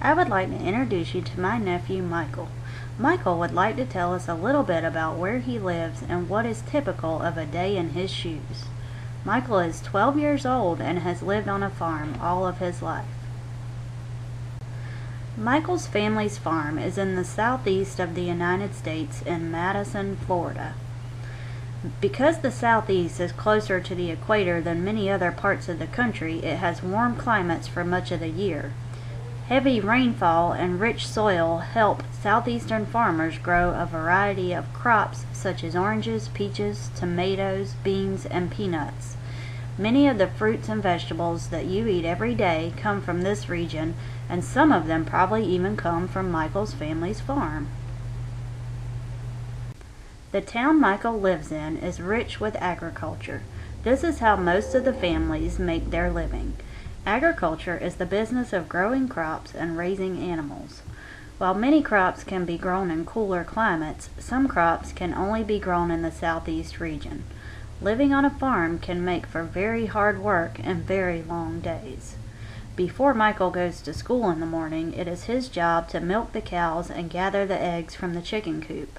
I would like to introduce you to my nephew Michael. Michael would like to tell us a little bit about where he lives and what is typical of a day in his shoes. Michael is 12 years old and has lived on a farm all of his life. Michael's family's farm is in the southeast of the United States in Madison, Florida. Because the southeast is closer to the equator than many other parts of the country, it has warm climates for much of the year. Heavy rainfall and rich soil help southeastern farmers grow a variety of crops such as oranges, peaches, tomatoes, beans, and peanuts. Many of the fruits and vegetables that you eat every day come from this region, and some of them probably even come from Michael's family's farm. The town Michael lives in is rich with agriculture. This is how most of the families make their living. Agriculture is the business of growing crops and raising animals. While many crops can be grown in cooler climates, some crops can only be grown in the southeast region. Living on a farm can make for very hard work and very long days. Before Michael goes to school in the morning, it is his job to milk the cows and gather the eggs from the chicken coop.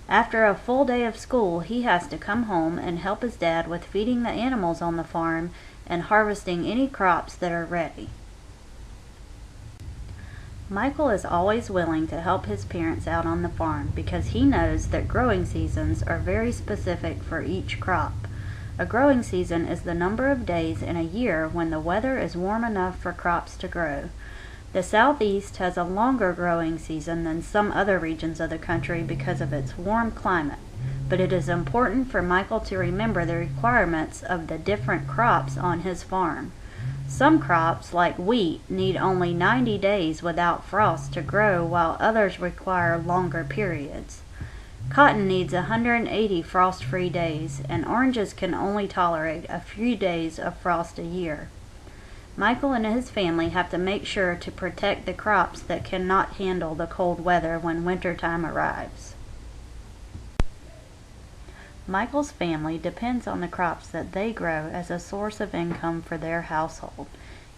After a full day of school, he has to come home and help his dad with feeding the animals on the farm and harvesting any crops that are ready. Michael is always willing to help his parents out on the farm because he knows that growing seasons are very specific for each crop. A growing season is the number of days in a year when the weather is warm enough for crops to grow. The southeast has a longer growing season than some other regions of the country because of its warm climate, but it is important for Michael to remember the requirements of the different crops on his farm. Some crops, like wheat, need only 90 days without frost to grow, while others require longer periods. Cotton needs 180 frost-free days, and oranges can only tolerate a few days of frost a year. Michael and his family have to make sure to protect the crops that cannot handle the cold weather when wintertime arrives. Michael's family depends on the crops that they grow as a source of income for their household.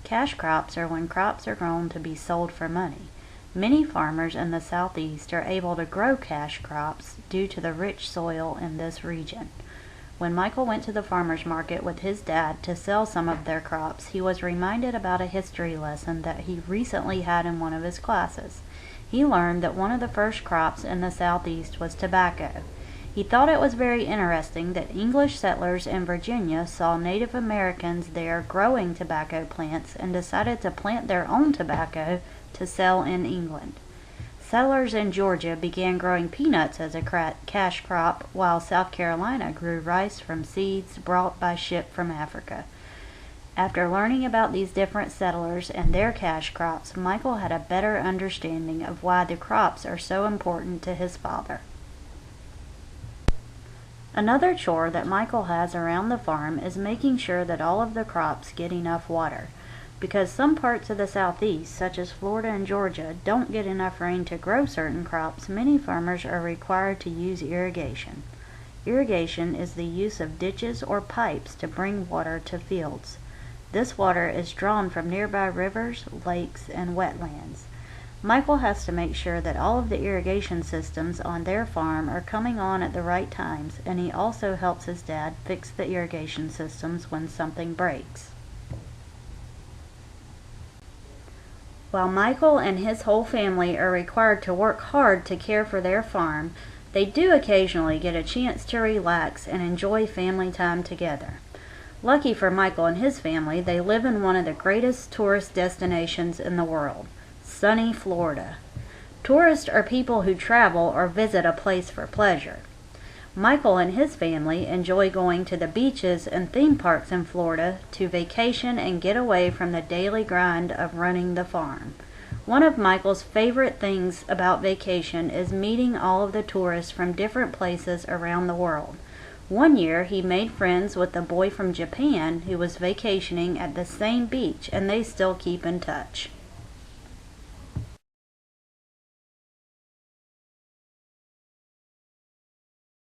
Cash crops are when crops are grown to be sold for money. Many farmers in the southeast are able to grow cash crops due to the rich soil in this region. When Michael went to the farmer's market with his dad to sell some of their crops, he was reminded about a history lesson that he recently had in one of his classes. He learned that one of the first crops in the southeast was tobacco. He thought it was very interesting that English settlers in Virginia saw Native Americans there growing tobacco plants and decided to plant their own tobacco to sell in England. Settlers in Georgia began growing peanuts as a cash crop, while South Carolina grew rice from seeds brought by ship from Africa. After learning about these different settlers and their cash crops, Michael had a better understanding of why the crops are so important to his father. Another chore that Michael has around the farm is making sure that all of the crops get enough water. Because some parts of the southeast, such as Florida and Georgia, don't get enough rain to grow certain crops, many farmers are required to use irrigation. Irrigation is the use of ditches or pipes to bring water to fields. This water is drawn from nearby rivers, lakes, and wetlands. Michael has to make sure that all of the irrigation systems on their farm are coming on at the right times, and he also helps his dad fix the irrigation systems when something breaks. While Michael and his whole family are required to work hard to care for their farm, they do occasionally get a chance to relax and enjoy family time together. Lucky for Michael and his family, they live in one of the greatest tourist destinations in the world, sunny Florida. Tourists are people who travel or visit a place for pleasure. Michael and his family enjoy going to the beaches and theme parks in Florida to vacation and get away from the daily grind of running the farm. One of Michael's favorite things about vacation is meeting all of the tourists from different places around the world. One year he made friends with a boy from Japan who was vacationing at the same beach, and they still keep in touch.